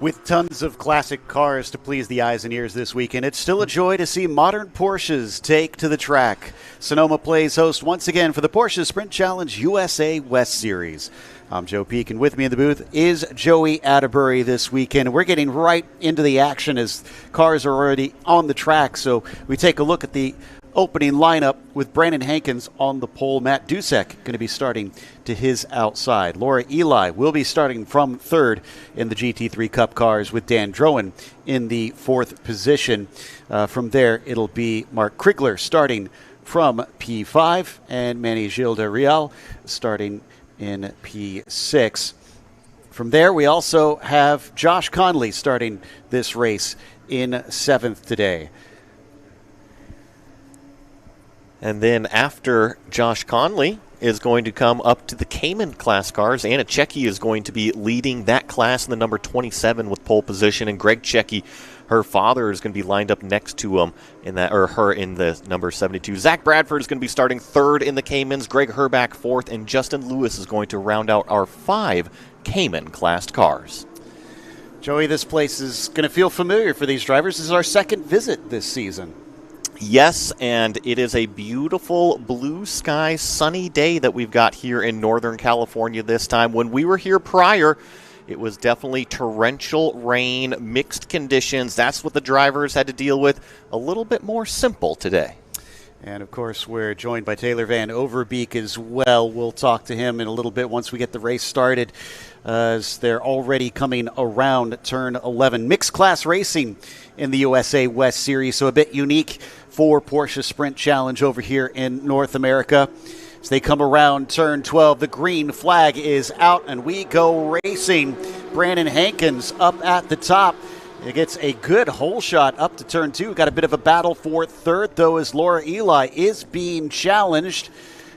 With tons of classic cars to please the eyes and ears this weekend, it's still a joy to see modern Porsches take to the track. Sonoma plays host once again for the Porsche Sprint Challenge USA West Series. I'm Joe Peak, and with me in the booth is Joey Atterbury this weekend. We're getting right into the action as cars are already on the track, so we take a look at the opening lineup with Brandon Hankins on the pole. Matt Dusek going to be starting to his outside. Laura Eli will be starting from third in the GT3 Cup cars with Dan Drowan in the fourth position. From there, it'll be Mark Krigler starting from P5 and Manny Gil de Real starting in P6. From there, we also have Josh Conley starting this race in seventh today. And then after Josh Conley is going to come up to the Cayman class cars. Anna Checki is going to be leading that class in the number 27 with pole position. And Greg Checki, her father, is going to be lined up next to him in that, or her in the number 72. Zach Bradford is going to be starting third in the Caymans. Greg Herback fourth. And Justin Lewis is going to round out our 5 Cayman classed cars. Joey, this place is going to feel familiar for these drivers. This is our second visit this season. Yes, and it is a beautiful blue sky, sunny day that we've got here in Northern California this time. When we were here prior, it was definitely torrential rain, mixed conditions. That's what the drivers had to deal with. A little bit more simple today. And, of course, we're joined by Taylor Van Overbeek as well. We'll talk to him in a little bit once we get the race started, as they're already coming around turn 11. Mixed class racing in the USA West Series, so a bit unique for Porsche Sprint Challenge over here in North America. As they come around turn 12, the green flag is out, and we go racing. Brandon Hankins up at the top. It gets a good hole shot up to turn 2. Got a bit of a battle for third, though, as Laura Eli is being challenged.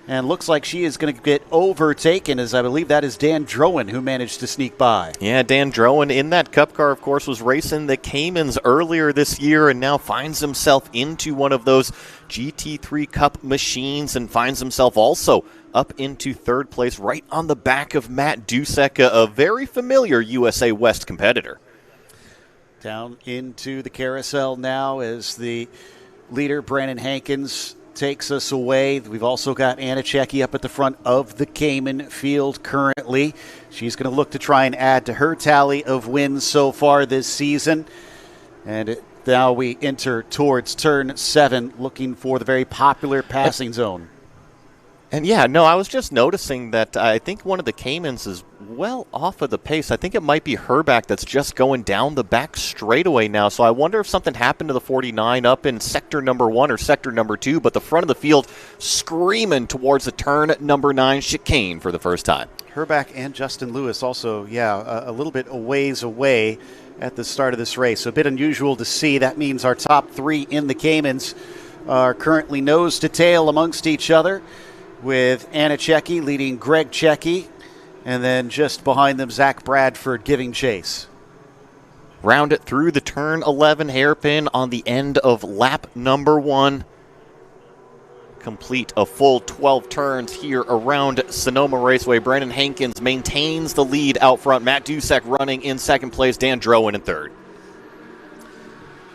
And looks like she is going to get overtaken, as I believe that is Dan Drowan who managed to sneak by. Yeah, Dan Drowan in that Cup car, of course, was racing the Caymans earlier this year and now finds himself into one of those GT3 Cup machines and finds himself also up into third place right on the back of Matt Dusek, a very familiar USA West competitor. Down into the carousel now as the leader, Brandon Hankins, takes us away. We've also got Anna Checki up at the front of the Cayman field currently. She's going to look to try and add to her tally of wins so far this season. And now we enter towards turn 7, looking for the very popular passing zone. And yeah, no, I was just noticing that I think one of the Caymans is well off of the pace. I think it might be Herback that's just going down the back straightaway now. So I wonder if something happened to the 49 up in sector number 1 or sector number 2, but the front of the field screaming towards the turn number 9 chicane for the first time. Herback and Justin Lewis also, a little bit a ways away at the start of this race. So a bit unusual to see. That means our top 3 in the Caymans are currently nose to tail amongst each other, with Anna Checki leading Greg Checki, and then just behind them, Zach Bradford giving chase. Round it through the turn 11 hairpin on the end of lap number 1. Complete a full 12 turns here around Sonoma Raceway. Brandon Hankins maintains the lead out front. Matt Dusek running in second place. Dan Drowan in third.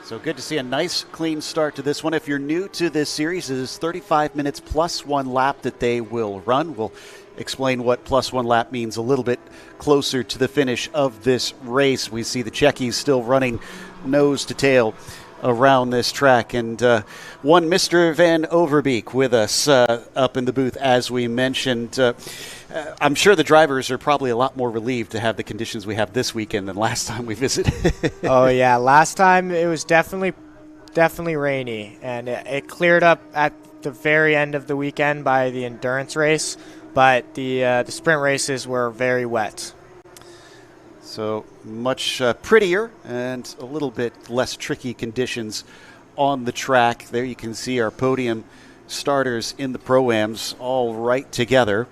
So good to see a nice, clean start to this one. If you're new to this series, it is 35 minutes plus 1 lap that they will run. We'll explain what plus 1 lap means a little bit closer to the finish of this race. We see the Checkies still running nose to tail around this track. And one Mr. Van Overbeek with us up in the booth, as we mentioned. I'm sure the drivers are probably a lot more relieved to have the conditions we have this weekend than last time we visited. Oh, yeah. Last time it was definitely rainy, and it cleared up at the very end of the weekend by the endurance race, but the sprint races were very wet. So much prettier and a little bit less tricky conditions on the track. There you can see our podium starters in the Pro-Ams all right together.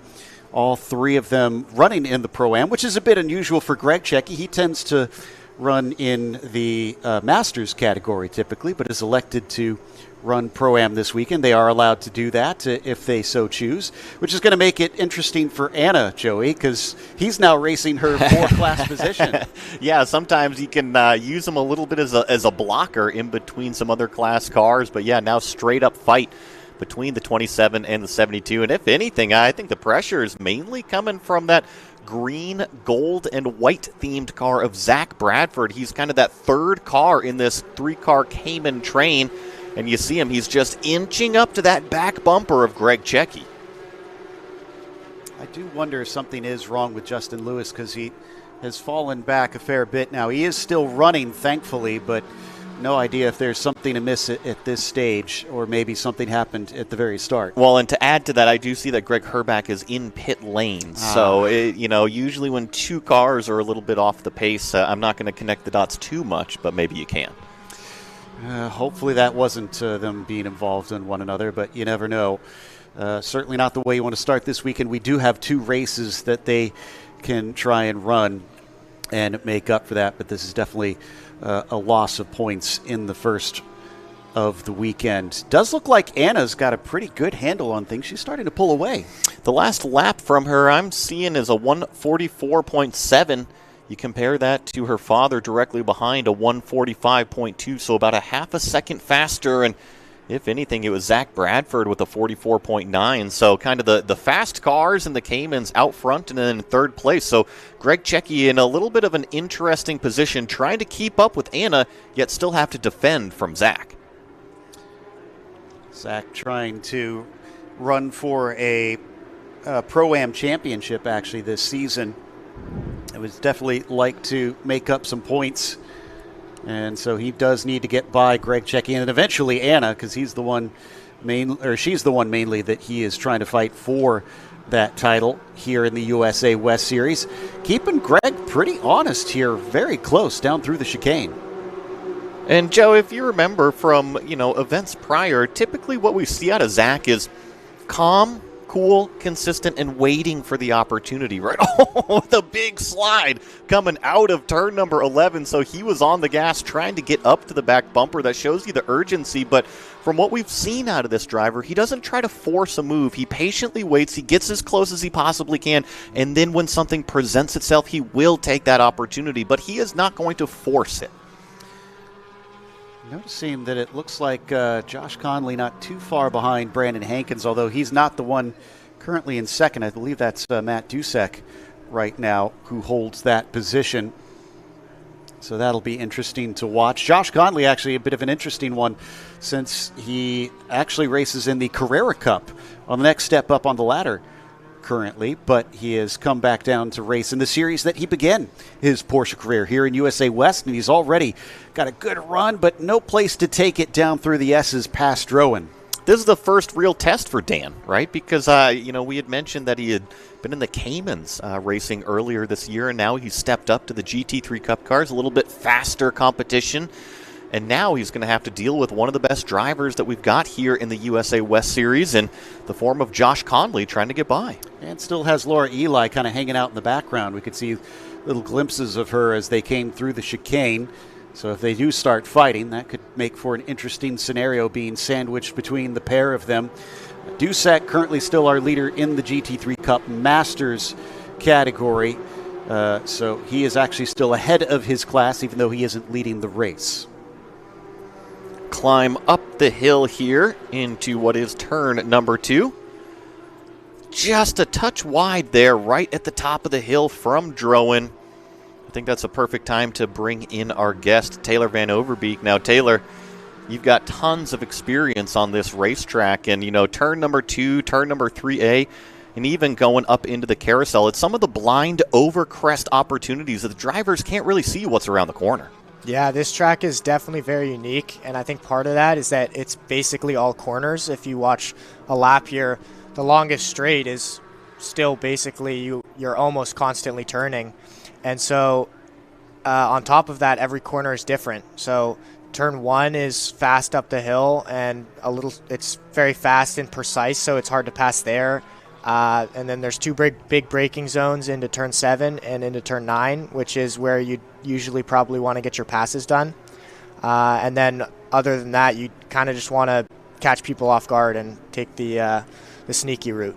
All 3 of them running in the Pro-Am, which is a bit unusual for Greg Checki. He tends to run in the Masters category typically, but is elected to run Pro-Am this weekend. They are allowed to do that if they so choose, which is going to make it interesting for Anna, Joey, because he's now racing her four-class position. Yeah, sometimes you can use him a little bit as a blocker in between some other class cars, but yeah, now straight-up fight between the 27 and the 72. And if anything, I think the pressure is mainly coming from that green, gold, and white themed car of Zach Bradford. He's kind of that third car in this three-car Cayman train, and you see him, he's just inching up to that back bumper of Greg Checky. I do wonder if something is wrong with Justin Lewis, because he has fallen back a fair bit now. He is still running, thankfully, but no idea if there's something amiss at this stage, or maybe something happened at the very start. Well, and to add to that, I do see that Greg Herback is in pit lane. So, usually when two cars are a little bit off the pace, I'm not going to connect the dots too much, but maybe you can. Hopefully that wasn't them being involved in one another, but you never know. Certainly not the way you want to start this weekend. We do have two races that they can try and run and make up for that, but this is definitely a loss of points in the first of the weekend. Does look like Anna's got a pretty good handle on things. She's starting to pull away. The last lap from her I'm seeing is a 144.7. You compare that to her father directly behind, a 145.2, so about a half a second faster. And if anything, it was Zach Bradford with a 44.9. So kind of the fast cars and the Caymans out front and then in third place. So Greg Checky in a little bit of an interesting position, trying to keep up with Anna, yet still have to defend from Zach. Zach trying to run for a Pro-Am championship, actually, this season. It was definitely like to make up some points. And so he does need to get by Greg Checky and eventually Anna, because she's the one mainly that he is trying to fight for that title here in the USA West Series. Keeping Greg pretty honest here, very close down through the chicane. And Joe, if you remember from events prior, typically what we see out of Zach is calm, cool, consistent, and waiting for the opportunity, right? Oh, the big slide coming out of turn number 11. So he was on the gas trying to get up to the back bumper. That shows you the urgency. But from what we've seen out of this driver, he doesn't try to force a move. He patiently waits. He gets as close as he possibly can. And then when something presents itself, he will take that opportunity. But he is not going to force it. Noticing that it looks like Josh Conley not too far behind Brandon Hankins, although he's not the one currently in second. I believe that's Matt Dusek right now who holds that position. So that'll be interesting to watch. Josh Conley, actually a bit of an interesting one, since he actually races in the Carrera Cup on the next step up on the ladder currently, but he has come back down to race in the series that he began his Porsche career here in USA West, and he's already got a good run, but no place to take it down through the S's past Rowan. This is the first real test for Dan, right? Because, we had mentioned that he had been in the Caymans racing earlier this year, and now he's stepped up to the GT3 Cup cars, a little bit faster competition. And now he's going to have to deal with one of the best drivers that we've got here in the USA West Series in the form of Josh Conley trying to get by. And still has Laura Eli kind of hanging out in the background. We could see little glimpses of her as they came through the chicane. So if they do start fighting, that could make for an interesting scenario being sandwiched between the pair of them. Dusek currently still our leader in the GT3 Cup Masters category. So he is actually still ahead of his class, even though he isn't leading the race. Climb up the hill here into what is turn number 2. Just a touch wide there, right at the top of the hill from Drowan. I think that's a perfect time to bring in our guest, Taylor Van Overbeek. Now, Taylor, you've got tons of experience on this racetrack, and, turn number 2, turn number 3A, and even going up into the carousel. It's some of the blind overcrest opportunities that the drivers can't really see what's around the corner. Yeah, this track is definitely very unique, and I think part of that is that it's basically all corners. If you watch a lap here, the longest straight is still basically you're almost constantly turning. And so on top of that, every corner is different. So turn 1 is fast up the hill, and it's very fast and precise, so it's hard to pass there. And then there's 2 big braking zones into turn 7 and into turn 9, which is where you usually probably want to get your passes done. And then other than that, you kind of just want to catch people off guard and take the sneaky route.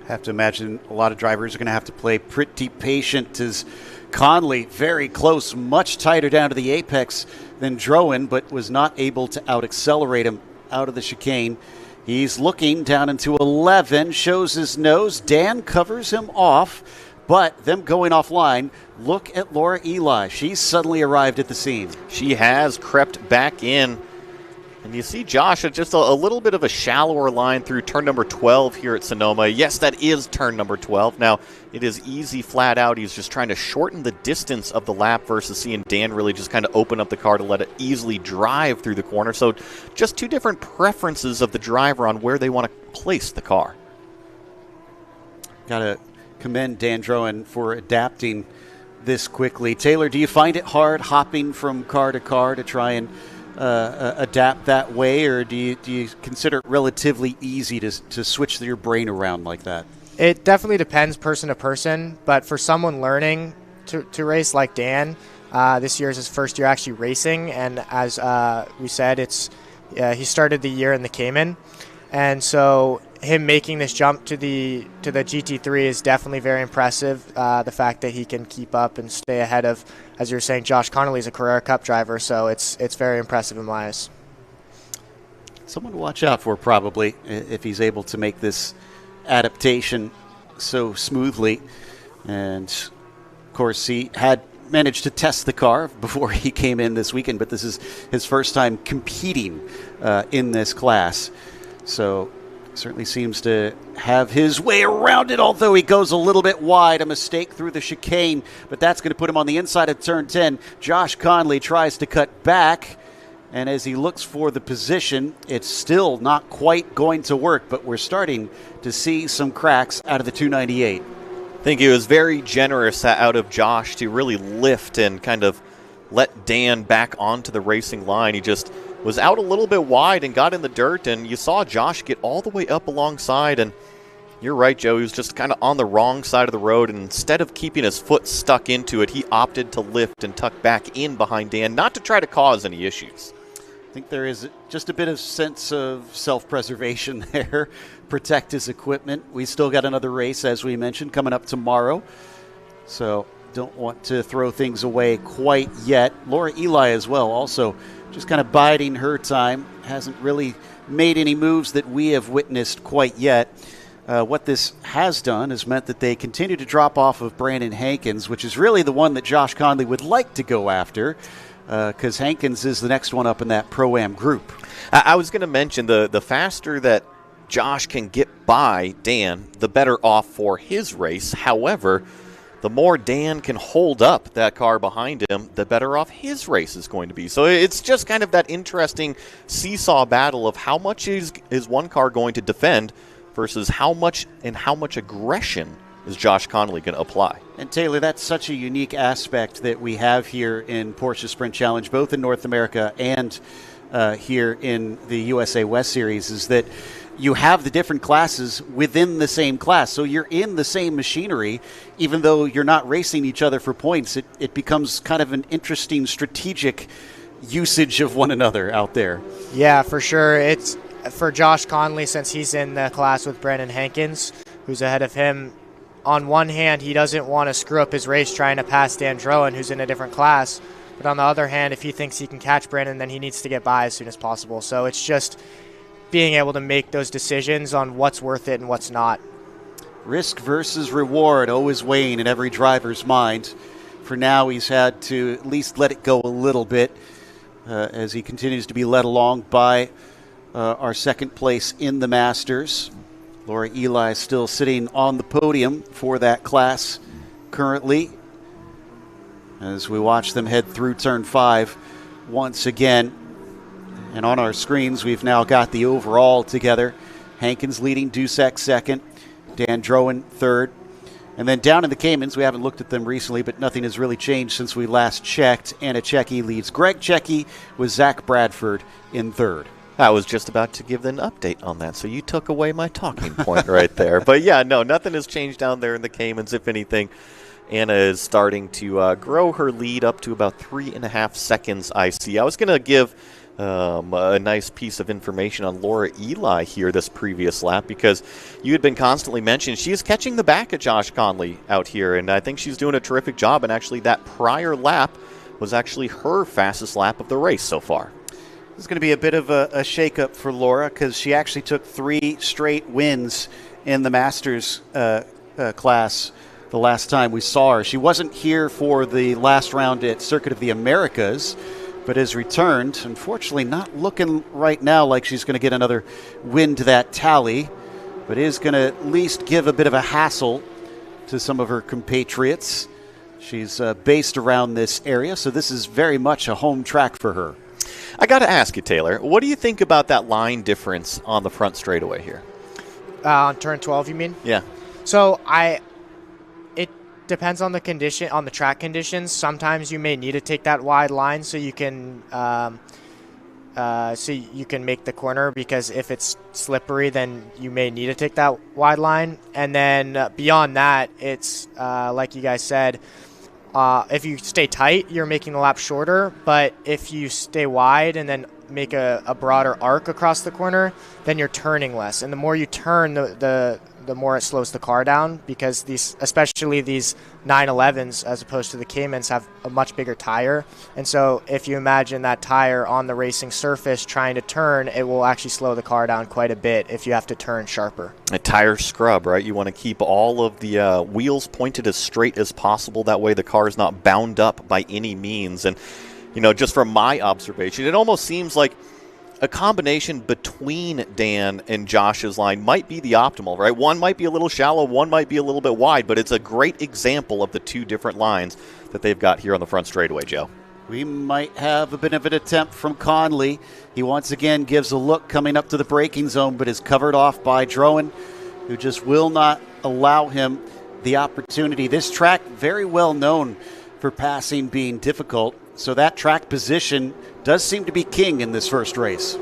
Have to imagine a lot of drivers are going to have to play pretty patient as Conley very close, much tighter down to the apex than Drowan, but was not able to out-accelerate him out of the chicane. He's looking down into 11, shows his nose. Dan covers him off, but them going offline, look at Laura Eli. She's suddenly arrived at the scene. She has crept back in. And you see Josh at just a little bit of a shallower line through turn number 12 here at Sonoma. Yes, that is turn number 12. Now, it is easy flat out. He's just trying to shorten the distance of the lap versus seeing Dan really just kind of open up the car to let it easily drive through the corner. So just two different preferences of the driver on where they want to place the car. Got to commend Dan Drowan for adapting this quickly. Taylor, do you find it hard hopping from car to car to try and adapt that way, or do you consider it relatively easy to switch your brain around like that? It definitely depends person to person, but for someone learning to race like Dan, this year is his first year actually racing, and as we said, he started the year in the Cayman, and so him making this jump to the GT3 is definitely very impressive. The fact that he can keep up and stay ahead of, as you were saying, Josh Connolly is a Carrera Cup driver, so it's very impressive in my eyes. Someone to watch out for probably if he's able to make this adaptation so smoothly. And of course he had managed to test the car before he came in this weekend, but this is his first time competing in this class. So certainly seems to have his way around it, although he goes a little bit wide. A mistake through the chicane, but that's going to put him on the inside of turn 10. Josh Conley tries to cut back, and as he looks for the position, it's still not quite going to work, but we're starting to see some cracks out of the 298. I think it was very generous out of Josh to really lift and kind of let Dan back onto the racing line. He just was out a little bit wide and got in the dirt, and you saw Josh get all the way up alongside, and you're right, Joe, he was just kind of on the wrong side of the road, and instead of keeping his foot stuck into it, he opted to lift and tuck back in behind Dan, not to try to cause any issues. I think there is just a bit of sense of self-preservation there. Protect his equipment. We still got another race, as we mentioned, coming up tomorrow, so don't want to throw things away quite yet. Laura Eli as well, also just kind of biding her time. Hasn't really made any moves that we have witnessed quite yet. What this has done has meant that they continue to drop off of Brandon Hankins, which is really the one that Josh Conley would like to go after, because Hankins is the next one up in that Pro-Am group. I was going to mention the faster that Josh can get by Dan, the better off for his race. However, the more Dan can hold up that car behind him, the better off his race is going to be. So it's just kind of that interesting seesaw battle of how much is one car going to defend versus how much aggression is Josh Conley going to apply. And Taylor, that's such a unique aspect that we have here in Porsche Sprint Challenge, both in North America and here in the USA West Series, is that you have the different classes within the same class. So you're in the same machinery, even though you're not racing each other for points. It becomes kind of an interesting strategic usage of one another out there. Yeah, for sure. It's for Josh Conley, since he's in the class with Brandon Hankins, who's ahead of him. On one hand, he doesn't want to screw up his race trying to pass Dan Drowan, who's in a different class. But on the other hand, if he thinks he can catch Brandon, then he needs to get by as soon as possible. So it's just being able to make those decisions on what's worth it and what's not. Risk versus reward always weighing in every driver's mind. For now, he's had to at least let it go a little bit as he continues to be led along by our second place in the Masters. Laura Eli still sitting on the podium for that class currently, as we watch them head through turn 5 once again. And on our screens, we've now got the overall together. Hankins leading, Dusek second, Dan Drowan third. And then down in the Caymans, we haven't looked at them recently, but nothing has really changed since we last checked. Anna Checki leads Greg Checki with Zach Bradford in third. I was just about to give an update on that, so you took away my talking point right there. But yeah, no, nothing has changed down there in the Caymans. If anything, Anna is starting to grow her lead up to about 3.5 seconds, I see. I was going to give a nice piece of information on Laura Eli here this previous lap, because you had been constantly mentioning she is catching the back of Josh Conley out here, and I think she's doing a terrific job, and actually that prior lap was actually her fastest lap of the race so far. This is going to be a bit of a shakeup for Laura, because she actually took 3 straight wins in the Masters class the last time we saw her. She wasn't here for the last round at Circuit of the Americas, but has returned. Unfortunately, not looking right now like she's going to get another win to that tally, but is going to at least give a bit of a hassle to some of her compatriots. She's based around this area, so this is very much a home track for her. I got to ask you, Taylor, what do you think about that line difference on the front straightaway here? On turn 12, you mean? Yeah. So it depends on the condition, on the track conditions. Sometimes you may need to take that wide line so you can make the corner, because if it's slippery, then you may need to take that wide line. And then beyond that, it's like you guys said, if you stay tight, you're making the lap shorter. But if you stay wide and then make a broader arc across the corner, then you're turning less. And the more you turn, the more it slows the car down, because especially these 911s as opposed to the Caymans have a much bigger tire. And so if you imagine that tire on the racing surface trying to turn, it will actually slow the car down quite a bit if you have to turn sharper. A tire scrub, right? You want to keep all of the wheels pointed as straight as possible. That way the car is not bound up by any means. And, just from my observation, it almost seems like a combination between Dan and Josh's line might be the optimal, right? One might be a little shallow, one might be a little bit wide, but it's a great example of the 2 different lines that they've got here on the front straightaway, Joe. We might have a bit of an attempt from Conley. He once again gives a look coming up to the braking zone, but is covered off by Drowan, who just will not allow him the opportunity. This track, very well known for passing being difficult, so that track position does seem to be king in this first race.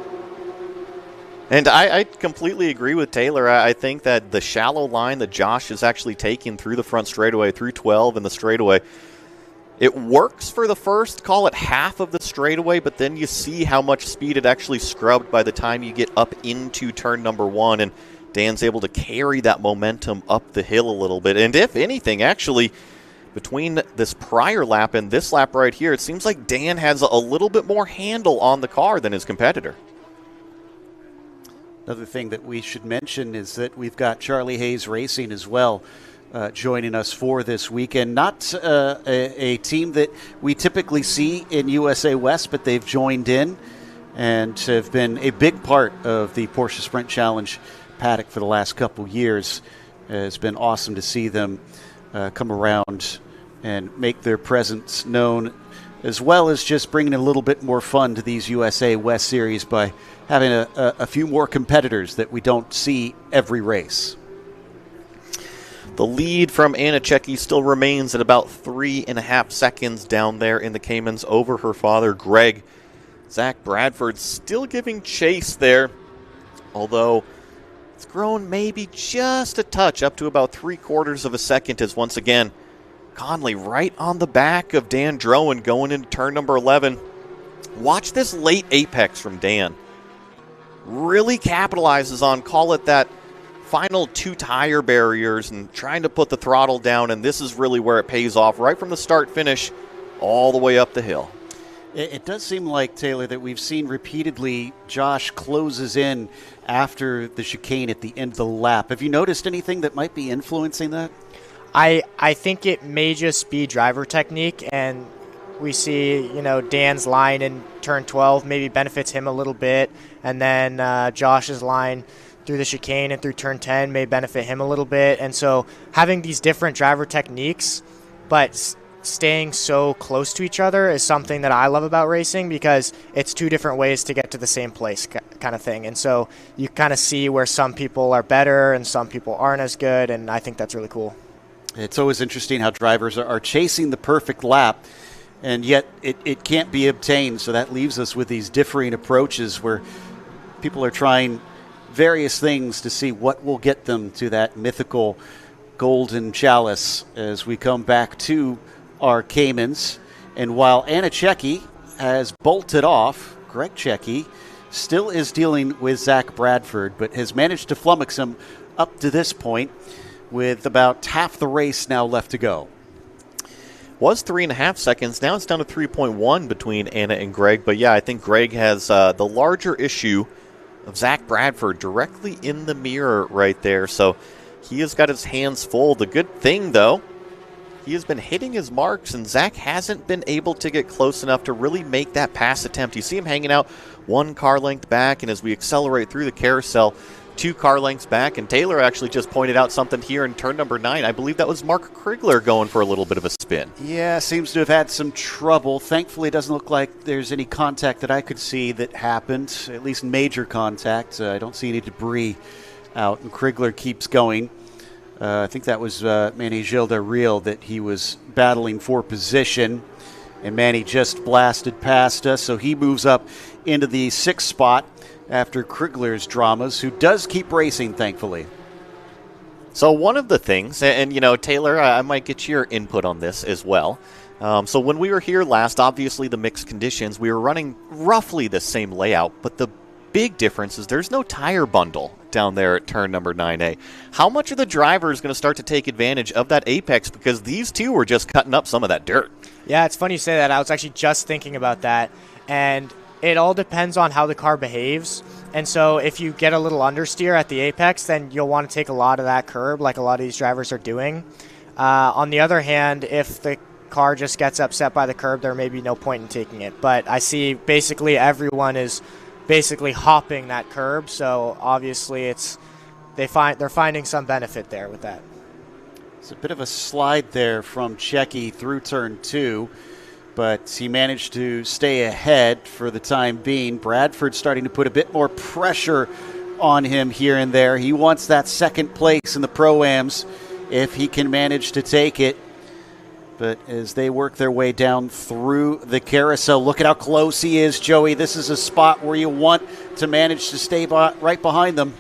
And I completely agree with Taylor. I think that the shallow line that Josh is actually taking through the front straightaway, through 12 and the straightaway, it works for the first, call it half of the straightaway, but then you see how much speed it actually scrubbed by the time you get up into turn number 1, and Dan's able to carry that momentum up the hill a little bit. And if anything, actually, between this prior lap and this lap right here, it seems like Dan has a little bit more handle on the car than his competitor. Another thing that we should mention is that we've got Charlie Hayes Racing as well joining us for this weekend. Not a team that we typically see in USA West, but they've joined in and have been a big part of the Porsche Sprint Challenge paddock for the last couple years. It's been awesome to see them come around and make their presence known, as well as just bringing a little bit more fun to these USA West Series by having a few more competitors that we don't see every race. The lead from Anna Czecki still remains at about 3.5 seconds down there in the Caymans over her father, Greg. Zach Bradford still giving chase there, although it's grown maybe just a touch, up to about 3/4 of a second, as once again Conley right on the back of Dan Drowan going into turn number 11. Watch this late apex from Dan. Really capitalizes on, call it that final 2 tire barriers and trying to put the throttle down, and this is really where it pays off, right from the start finish all the way up the hill. It does seem like, Taylor, that we've seen repeatedly Josh closes in after the chicane at the end of the lap. Have you noticed anything that might be influencing that? I think it may just be driver technique, and we see, Dan's line in turn 12 maybe benefits him a little bit, and then Josh's line through the chicane and through turn 10 may benefit him a little bit. And so having these different driver techniques, but staying so close to each other is something that I love about racing, because it's 2 different ways to get to the same place kind of thing. And so you kind of see where some people are better and some people aren't as good, and I think that's really cool. It's always interesting how drivers are chasing the perfect lap, and yet it can't be obtained. So that leaves us with these differing approaches where people are trying various things to see what will get them to that mythical golden chalice as we come back to our Caymans. And while Anna Checki has bolted off, Greg Checki still is dealing with Zach Bradford, but has managed to flummox him up to this point with about half the race now left to go. Was 3.5 seconds. Now it's down to 3.1 between Anna and Greg. But yeah, I think Greg has the larger issue of Zach Bradford directly in the mirror right there. So he has got his hands full. The good thing, though, he has been hitting his marks, and Zach hasn't been able to get close enough to really make that pass attempt. You see him hanging out one car length back, and as we accelerate through the carousel, 2 car lengths back. And Taylor actually just pointed out something here in turn number 9. I believe that was Mark Krigler going for a little bit of a spin. Yeah, seems to have had some trouble. Thankfully, it doesn't look like there's any contact that I could see that happened, at least major contact. I don't see any debris out, and Krigler keeps going. I think that was Manny Gilda Real that he was battling for position, and Manny just blasted past us, so he moves up into the 6th spot after Krigler's dramas, who does keep racing, thankfully. So one of the things, and you know, Taylor, I might get your input on this as well. So when we were here last, obviously the mixed conditions, we were running roughly the same layout, but the big difference is there's no tire bundle down there at turn number 9A. How much are the drivers going to start to take advantage of that apex, because these two were just cutting up some of that dirt? Yeah, it's funny you say that. I was actually just thinking about that, and it all depends on how the car behaves. And so if you get a little understeer at the apex, then you'll want to take a lot of that curb like a lot of these drivers are doing. On the other hand, if the car just gets upset by the curb, there may be no point in taking it. But I see basically everyone is basically hopping that curb, so obviously they're finding some benefit there with that. It's a bit of a slide there from Checki through turn 2, but he managed to stay ahead for the time being. Bradford starting to put a bit more pressure on him here and there. He wants that second place in the Pro-Ams if he can manage to take it. But as they work their way down through the carousel, look at how close he is, Joey. This is a spot where you want to manage to stay right behind them.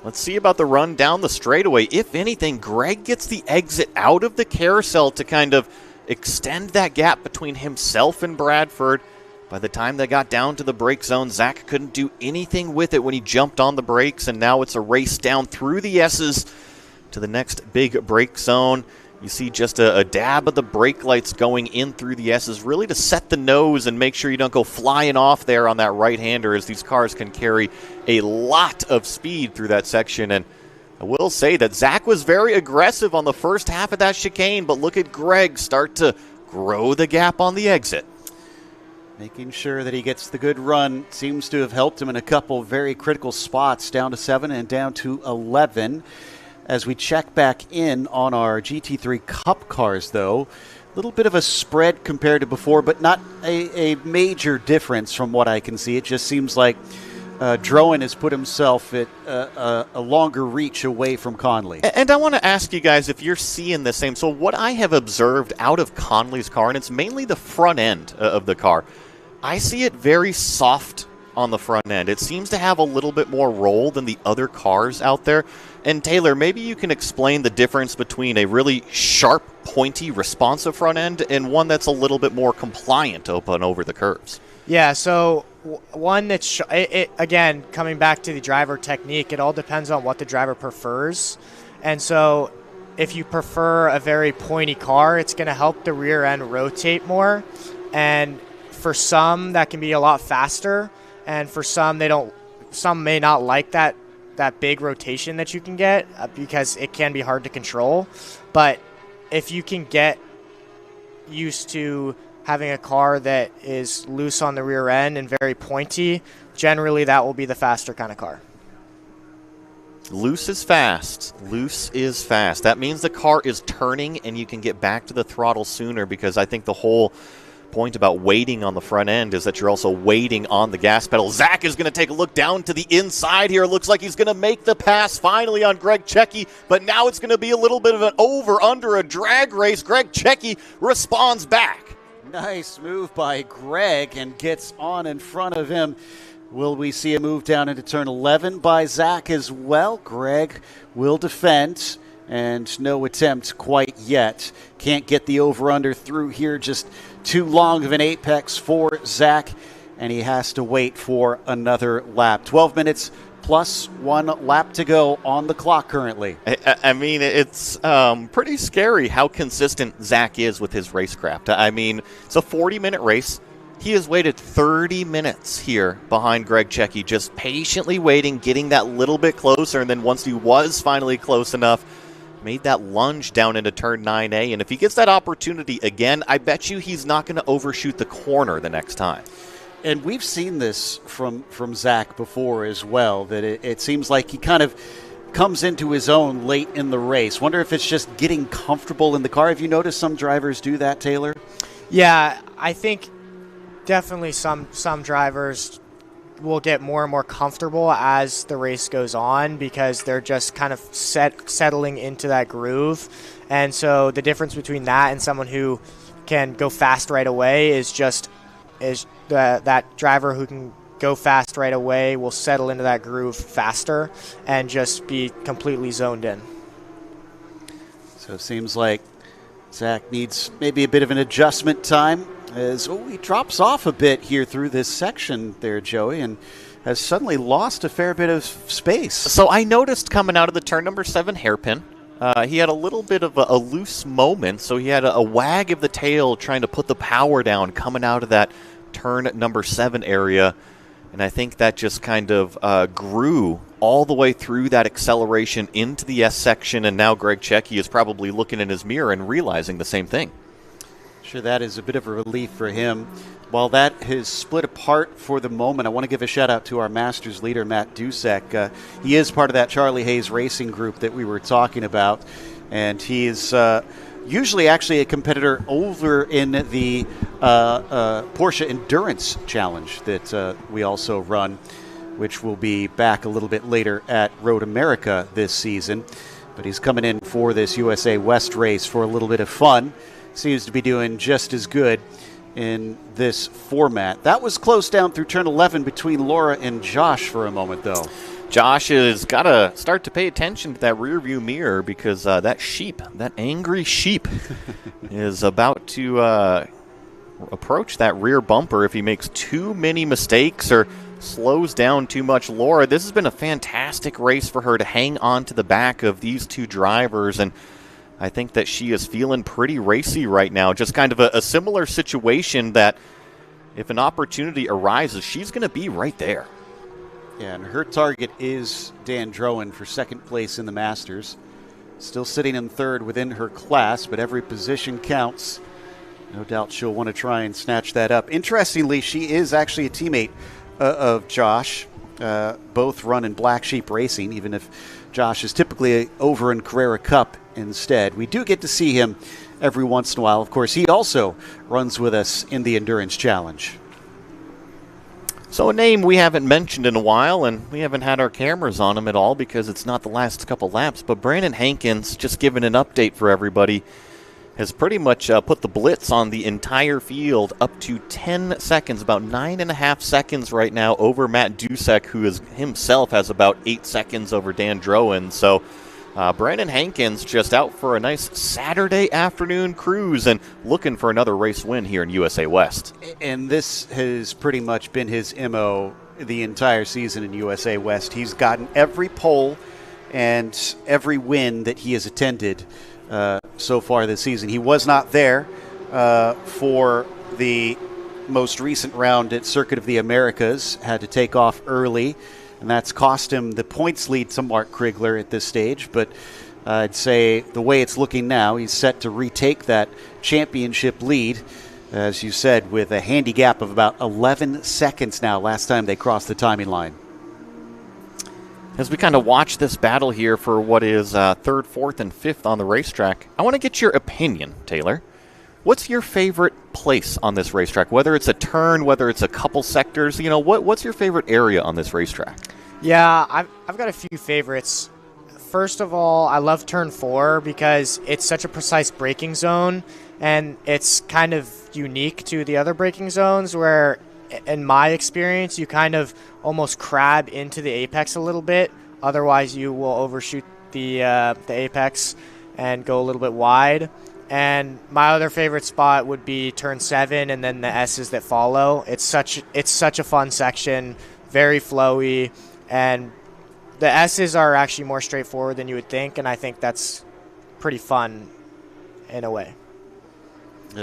Let's see about the run down the straightaway. If anything, Greg gets the exit out of the carousel to kind of extend that gap between himself and Bradford. By the time they got down to the brake zone, Zach couldn't do anything with it when he jumped on the brakes, and now it's a race down through the S's to the next big brake zone. You see just a dab of the brake lights going in through the S's, really to set the nose and make sure you don't go flying off there on that right-hander, as these cars can carry a lot of speed through that section. And I will say that Zach was very aggressive on the first half of that chicane, but look at Greg start to grow the gap on the exit. Making sure that he gets the good run seems to have helped him in a couple very critical spots, down to 7 and down to 11. As we check back in on our GT3 Cup cars, though, a little bit of a spread compared to before, but not a major difference from what I can see. It just seems like Drowan has put himself at a longer reach away from Conley. And I want to ask you guys if you're seeing the same. So what I have observed out of Conley's car, and it's mainly the front end of the car, I see it very soft on the front end. It seems to have a little bit more roll than the other cars out there. And Taylor, maybe you can explain the difference between a really sharp, pointy, responsive front end and one that's a little bit more compliant up and over the curves. Yeah, so one that's, again, coming back to the driver technique, it all depends on what the driver prefers. And so if you prefer a very pointy car, it's going to help the rear end rotate more. And for some, that can be a lot faster. And for some, some may not like that big rotation that you can get because it can be hard to control. But if you can get used to having a car that is loose on the rear end and very pointy, generally that will be the faster kind of car. Loose is fast. Loose is fast. That means the car is turning and you can get back to the throttle sooner, because I think the whole point about waiting on the front end is that you're also waiting on the gas pedal. Zach is going to take a look down to the inside here. It looks like he's going to make the pass finally on Greg Checki, but now it's going to be a little bit of an over-under, a drag race. Greg Checki responds back. Nice move by Greg and gets on in front of him. Will we see a move down into turn 11 by Zach as well? Greg will defend and no attempt quite yet. Can't get the over-under through here. Just too long of an apex for Zach, and he has to wait for another lap. 12 minutes plus 1 lap to go on the clock currently. I mean, it's pretty scary how consistent Zach is with his racecraft. I mean, it's a 40-minute race. He has waited 30 minutes here behind Greg Checky, just patiently waiting, getting that little bit closer, and then once he was finally close enough, made that lunge down into turn 9A. And if he gets that opportunity again, I bet you he's not going to overshoot the corner the next time. And we've seen this from Zach before as well, that it seems like he kind of comes into his own late in the race. Wonder if it's just getting comfortable in the car. Have you noticed some drivers do that, Taylor? Yeah, I think definitely some drivers will get more and more comfortable as the race goes on because they're just kind of settling into that groove. And so the difference between that and someone who can go fast right away is that driver who can go fast right away will settle into that groove faster and just be completely zoned in. So it seems like Zach needs maybe a bit of an adjustment time as he drops off a bit here through this section there, Joey, and has suddenly lost a fair bit of space. So I noticed coming out of the turn number 7 hairpin, he had a little bit of a loose moment, so he had a wag of the tail trying to put the power down coming out of that turn number 7 area, and I think that just kind of grew all the way through that acceleration into the S section, and now Greg Checky is probably looking in his mirror and realizing the same thing. Sure, that is a bit of a relief for him. While that has split apart for the moment, I want to give a shout out to our Masters leader, Matt Dusek. He is part of that Charlie Hayes racing group that we were talking about, and he is usually actually a competitor over in the Porsche Endurance Challenge that we also run, which will be back a little bit later at Road America this season. But he's coming in for this USA West race for a little bit of fun. Seems to be doing just as good in this format. That was close down through turn 11 between Laura and Josh for a moment, though. Josh has got to start to pay attention to that rearview mirror because that angry sheep, is about to approach that rear bumper if he makes too many mistakes or slows down too much. Laura, this has been a fantastic race for her to hang on to the back of these two drivers, and I think that she is feeling pretty racy right now. Just kind of a similar situation that if an opportunity arises, she's going to be right there. Yeah, and her target is Dan Drowan for second place in the Masters. Still sitting in third within her class, but every position counts. No doubt she'll want to try and snatch that up. Interestingly, she is actually a teammate of Josh. Both run in Black Sheep Racing, even if Josh is typically over in Carrera Cup instead. We do get to see him every once in a while. Of course, he also runs with us in the Endurance Challenge. So a name we haven't mentioned in a while, and we haven't had our cameras on him at all because it's not the last couple laps, but Brandon Hankins, just giving an update for everybody, has pretty much put the blitz on the entire field up to 10 seconds, about 9.5 seconds right now over Matt Dusek, who himself has about 8 seconds over Dan Drowan. So Brandon Hankins just out for a nice Saturday afternoon cruise and looking for another race win here in USA West. And this has pretty much been his MO the entire season in USA West. He's gotten every pole and every win that he has attended so far this season. He was not there for the most recent round at Circuit of the Americas, had to take off early, and that's cost him the points lead to Mark Krigler at this stage. But I'd say the way it's looking now, he's set to retake that championship lead, as you said, with a handy gap of about 11 seconds now, last time they crossed the timing line. As we kind of watch this battle here for what is third, fourth, and fifth on the racetrack, I want to get your opinion, Taylor. What's your favorite place on this racetrack? Whether it's a turn, whether it's a couple sectors, what's your favorite area on this racetrack? Yeah, I've got a few favorites. First of all, I love turn 4 because it's such a precise braking zone, and it's kind of unique to the other braking zones where, in my experience, you kind of almost crab into the apex a little bit. Otherwise, you will overshoot the apex and go a little bit wide. And my other favorite spot would be turn 7 and then the S's that follow. It's such a fun section, very flowy, and the S's are actually more straightforward than you would think, and I think that's pretty fun in a way.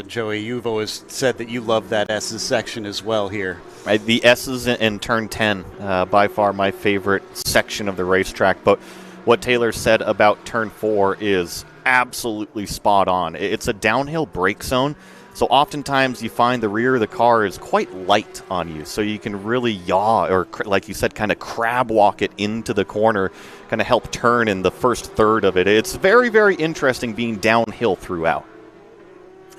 Joey, you've always said that you love that S's section as well here. Right, the S's in turn 10, by far my favorite section of the racetrack. But what Taylor said about turn 4 is absolutely spot on. It's a downhill brake zone, so oftentimes you find the rear of the car is quite light on you, so you can really yaw, or like you said, kind of crab walk it into the corner, kind of help turn in the first third of it. It's very, very interesting being downhill throughout.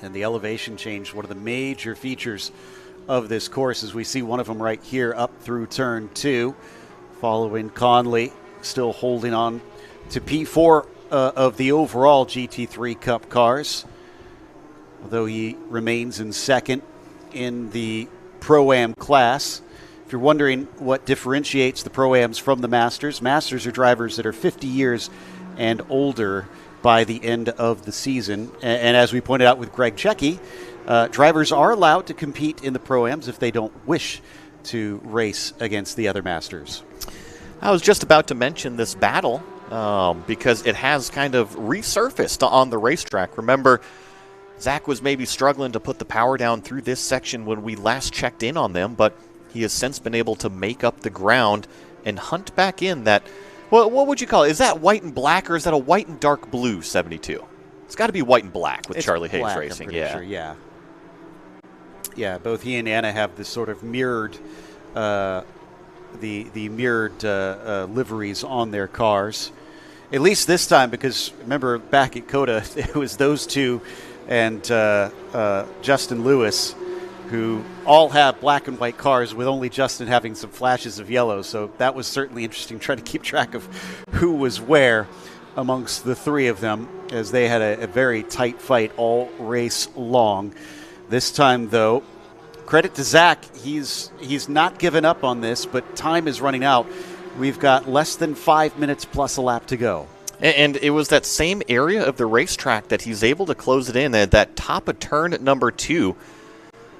And the elevation change, one of the major features of this course, as we see one of them right here up through turn 2, following Conley, still holding on to P4 of the overall GT3 Cup cars, although he remains in second in the Pro-Am class. If you're wondering what differentiates the Pro-Ams from the Masters, Masters are drivers that are 50 years and older by the end of the season. And as we pointed out with Greg Checky, drivers are allowed to compete in the Pro-Ams if they don't wish to race against the other Masters. I was just about to mention this battle because it has kind of resurfaced on the racetrack. Remember, Zach was maybe struggling to put the power down through this section when we last checked in on them, but he has since been able to make up the ground and hunt back in that, well, what would you call it? Is that white and black, or is that a white and dark blue 72? It's got to be white and black with Charlie Hayes black, Racing. I'm pretty sure, yeah. Yeah, both he and Anna have this sort of mirrored, the mirrored liveries on their cars. At least this time, because remember back at COTA, it was those two and Justin Lewis, who all have black and white cars, with only Justin having some flashes of yellow. So that was certainly interesting, trying to keep track of who was where amongst the three of them, as they had a very tight fight all race long. This time, though, credit to Zach, he's not given up on this, but time is running out. We've got less than 5 minutes plus a lap to go. And it was that same area of the racetrack that he's able to close it in at that top of turn number 2.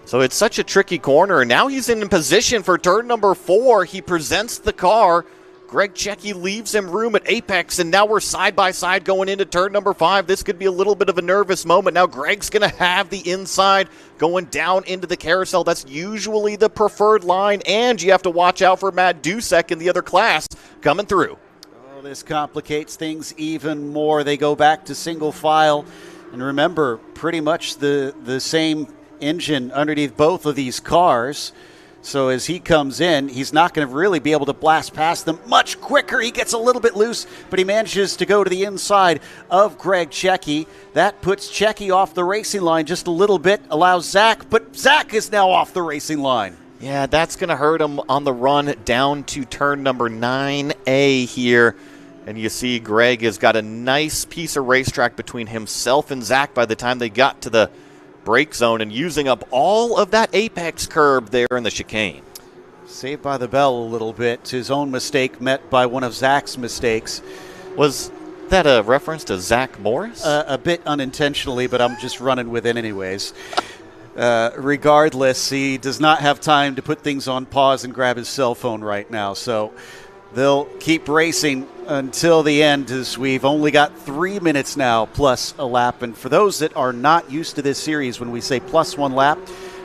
So it's such a tricky corner. Now he's in position for turn number 4. He presents the car. Greg Checky leaves him room at apex, and now we're side by side going into turn number 5. This could be a little bit of a nervous moment. Now Greg's going to have the inside going down into the carousel. That's usually the preferred line, and you have to watch out for Matt Dusek in the other class coming through. Oh, this complicates things even more. They go back to single file, and remember, pretty much the same engine underneath both of these cars. So as he comes in, he's not going to really be able to blast past them much quicker. He gets a little bit loose, but he manages to go to the inside of Greg Checky. That puts Checky off the racing line just a little bit, allows Zach, but Zach is now off the racing line. Yeah, that's going to hurt him on the run down to turn number 9A here. And you see Greg has got a nice piece of racetrack between himself and Zach by the time they got to the brake zone, and using up all of that apex curb there in the chicane. Saved by the bell a little bit. His own mistake met by one of Zach's mistakes. Was that a reference to Zach Morris? A bit unintentionally, but I'm just running with it anyways. Regardless, he does not have time to put things on pause and grab his cell phone right now. So they'll keep racing until the end, as we've only got 3 minutes now plus a lap. And for those that are not used to this series, when we say plus 1 lap,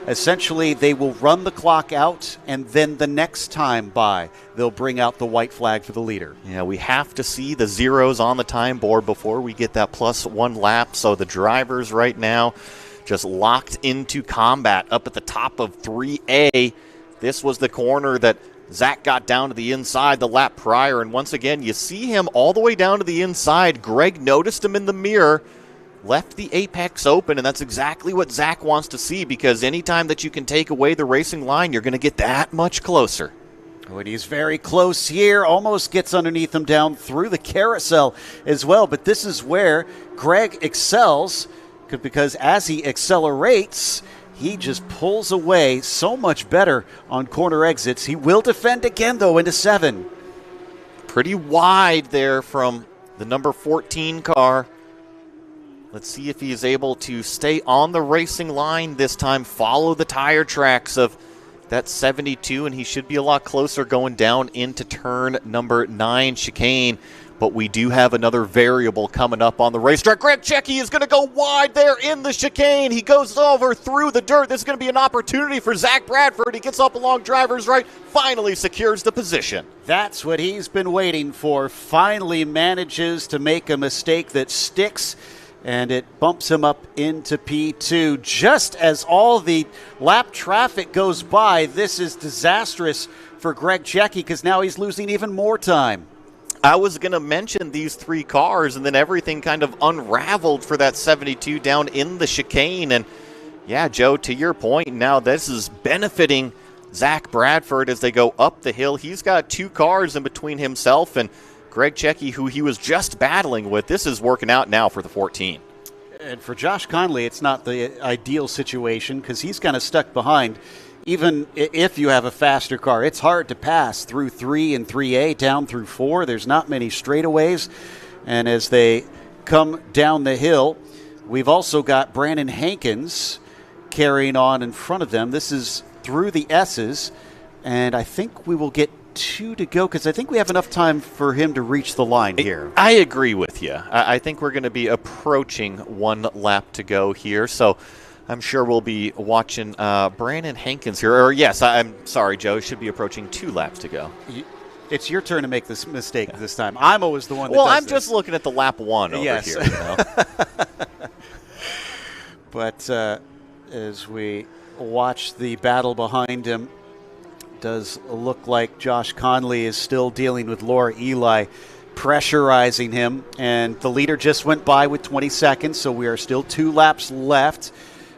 essentially they will run the clock out, and then the next time by, they'll bring out the white flag for the leader. Yeah, we have to see the zeros on the time board before we get that plus 1 lap. So the drivers right now just locked into combat up at the top of 3A. This was the corner that Zach got down to the inside the lap prior, and once again, you see him all the way down to the inside. Greg noticed him in the mirror, left the apex open, and that's exactly what Zach wants to see, because anytime that you can take away the racing line, you're going to get that much closer. Oh, and he's very close here, almost gets underneath him down through the carousel as well, but this is where Greg excels, because as he accelerates, he just pulls away so much better on corner exits. He will defend again, though, into 7. Pretty wide there from the number 14 car. Let's see if he is able to stay on the racing line this time, follow the tire tracks of that 72, and he should be a lot closer going down into turn number 9 chicane. But we do have another variable coming up on the racetrack. Greg Checky is going to go wide there in the chicane. He goes over through the dirt. This is going to be an opportunity for Zach Bradford. He gets up along driver's right, finally secures the position. That's what he's been waiting for. Finally manages to make a mistake that sticks, and it bumps him up into P2. Just as all the lap traffic goes by, this is disastrous for Greg Checky because now he's losing even more time. I was going to mention these 3 cars, and then everything kind of unraveled for that 72 down in the chicane. And, yeah, Joe, to your point, now this is benefiting Zach Bradford as they go up the hill. He's got 2 cars in between himself and Greg Checky, who he was just battling with. This is working out now for the 14. And for Josh Conley, it's not the ideal situation because he's kind of stuck behind. Even if you have a faster car, it's hard to pass through 3 and 3A down through 4. There's not many straightaways. And as they come down the hill, we've also got Brandon Hankins carrying on in front of them. This is through the S's, and I think we will get 2 to go because I think we have enough time for him to reach the line here. I agree with you. I think we're going to be approaching 1 lap to go here, so I'm sure we'll be watching Brandon Hankins here. Or yes, I'm sorry, Joe. Should be approaching 2 laps to go. It's your turn to make this mistake this time. I'm always the one that does this. I'm just looking at the lap 1 over yes. here. You know? But as we watch the battle behind him, does look like Josh Conley is still dealing with Laura Eli, pressurizing him. And the leader just went by with 20 seconds, so we are still 2 laps left.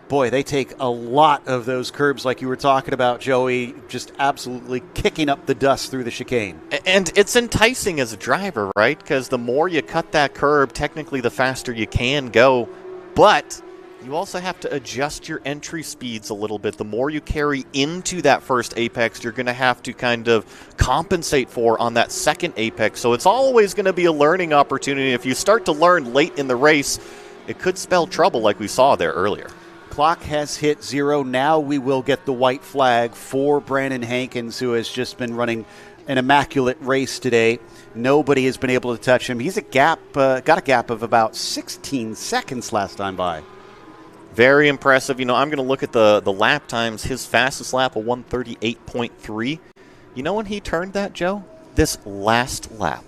Boy, they take a lot of those curbs like you were talking about, Joey, just absolutely kicking up the dust through the chicane. And it's enticing as a driver, right? Because the more you cut that curb, technically the faster you can go. But you also have to adjust your entry speeds a little bit. The more you carry into that first apex, you're going to have to kind of compensate for on that second apex. So it's always going to be a learning opportunity. If you start to learn late in the race, it could spell trouble like we saw there earlier. Clock has hit 0. Now we will get the white flag for Brandon Hankins, who has just been running an immaculate race today. Nobody has been able to touch him. He's got a gap of about 16 seconds last time by. Very impressive. You know, I'm going to look at the lap times. His fastest lap, a 1:38.3. You know when he turned that, Joe? This last lap.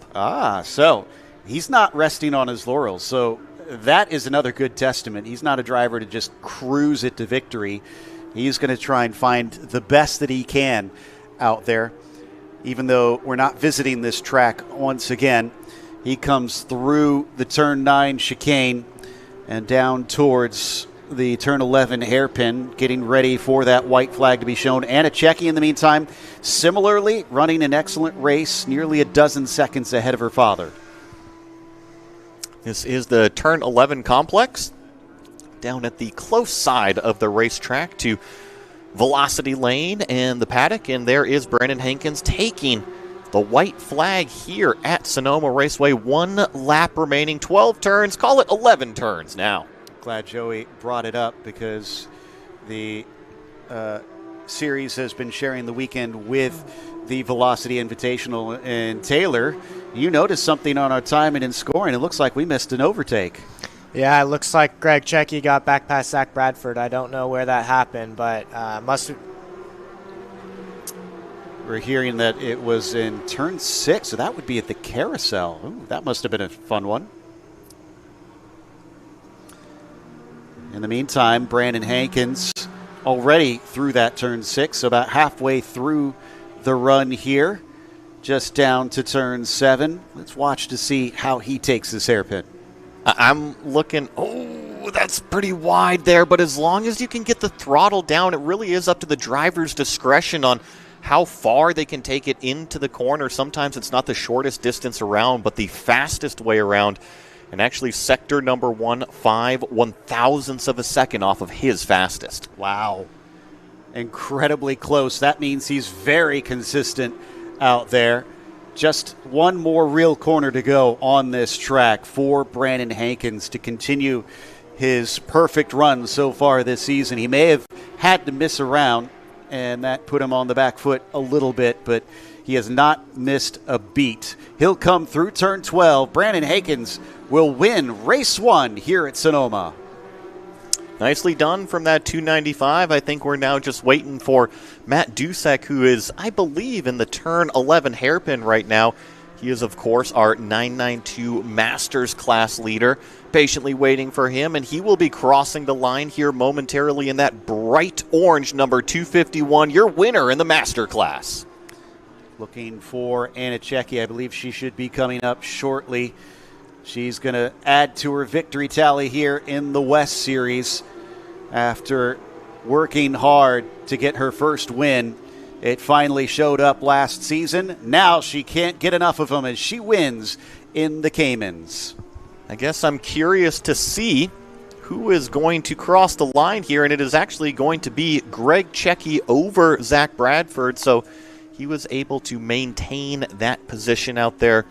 So he's not resting on his laurels. So that is another good testament. He's not a driver to just cruise it to victory. He's going to try and find the best that he can out there. Even though we're not visiting this track once again, he comes through the turn 9 chicane and down towards the turn 11 hairpin, getting ready for that white flag to be shown. Anna Checky, in the meantime, similarly running an excellent race, nearly a dozen seconds ahead of her father. This is the turn 11 complex down at the close side of the racetrack to Velocity Lane and the paddock, and there is Brandon Hankins taking the white flag here at Sonoma Raceway. 1 lap remaining, 12 turns, call it 11 turns now. Glad Joey brought it up because the series has been sharing the weekend with the Velocity Invitational. And Taylor, you noticed something on our timing and scoring. It looks like we missed an overtake. Yeah, it looks like Greg Checky got back past Zach Bradford. I don't know where that happened, but must have. We're hearing that it was in turn 6, so that would be at the carousel. Ooh, that must have been a fun one. In the meantime, Brandon Hankins already through that turn 6, so about halfway through the run here, just down to turn 7. Let's watch to see how he takes this hairpin. I'm looking, that's pretty wide there, but as long as you can get the throttle down, it really is up to the driver's discretion on how far they can take it into the corner. Sometimes it's not the shortest distance around, but the fastest way around. And actually sector number 1, 5/1000ths of a second off of his fastest. Wow. Incredibly close. That means he's very consistent out there. Just one more real corner to go on this track for Brandon Hankins to continue his perfect run so far this season. He may have had to miss around, and that put him on the back foot a little bit, but he has not missed a beat. He'll come through turn 12. Brandon Hankins will win race 1 here at Sonoma. Nicely done from that 295. I think we're now just waiting for Matt Dusek, who is, I believe, in the turn 11 hairpin right now. He is, of course, our 992 Masters class leader. Patiently waiting for him, and he will be crossing the line here momentarily in that bright orange number 251, your winner in the Master class. Looking for Anna Checki. I believe she should be coming up shortly. She's going to add to her victory tally here in the West Series after working hard to get her first win. It finally showed up last season. Now she can't get enough of them as she wins in the Caymans. I guess I'm curious to see who is going to cross the line here, and it is actually going to be Greg Checki over Zach Bradford, so he was able to maintain that position out there.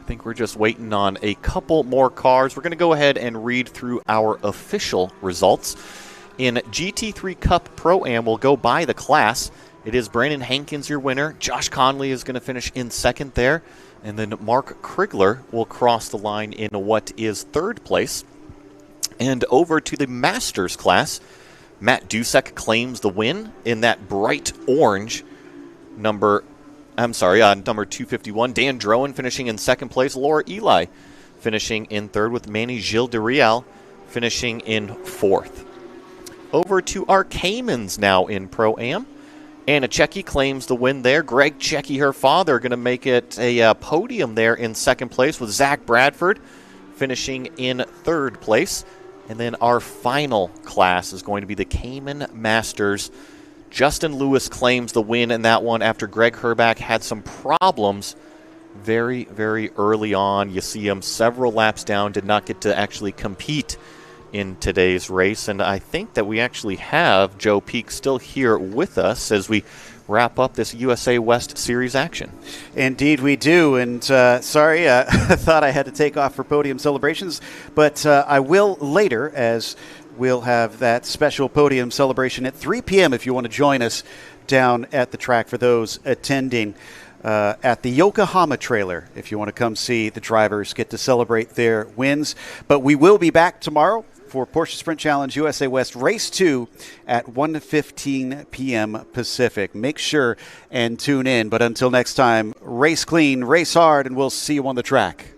I think we're just waiting on a couple more cars. We're going to go ahead and read through our official results. In GT3 Cup Pro-Am, we'll go by the class. It is Brandon Hankins, your winner. Josh Conley is going to finish in second there. And then Mark Krigler will cross the line in what is third place. And over to the Masters class, Matt Dusek claims the win in that bright orange number 251. Dan Drowan finishing in second place. Laura Eli finishing in third, with Manny Gilles de Rial finishing in fourth. Over to our Caymans now in Pro-Am. Anna Checki claims the win there. Greg Checki, her father, going to make it a podium there in second place, with Zach Bradford finishing in third place. And then our final class is going to be the Cayman Masters. Justin Lewis claims the win in that one after Greg Herback had some problems very, very early on. You see him several laps down, did not get to actually compete in today's race. And I think that we actually have Joe Peak still here with us as we wrap up this USA West Series action. Indeed we do. And sorry, I thought I had to take off for podium celebrations, but I will later, as we'll have that special podium celebration at 3 p.m. if you want to join us down at the track for those attending at the Yokohama trailer. If you want to come see the drivers get to celebrate their wins. But we will be back tomorrow for Porsche Sprint Challenge USA West Race 2 at 1:15 p.m. Pacific. Make sure and tune in. But until next time, race clean, race hard, and we'll see you on the track.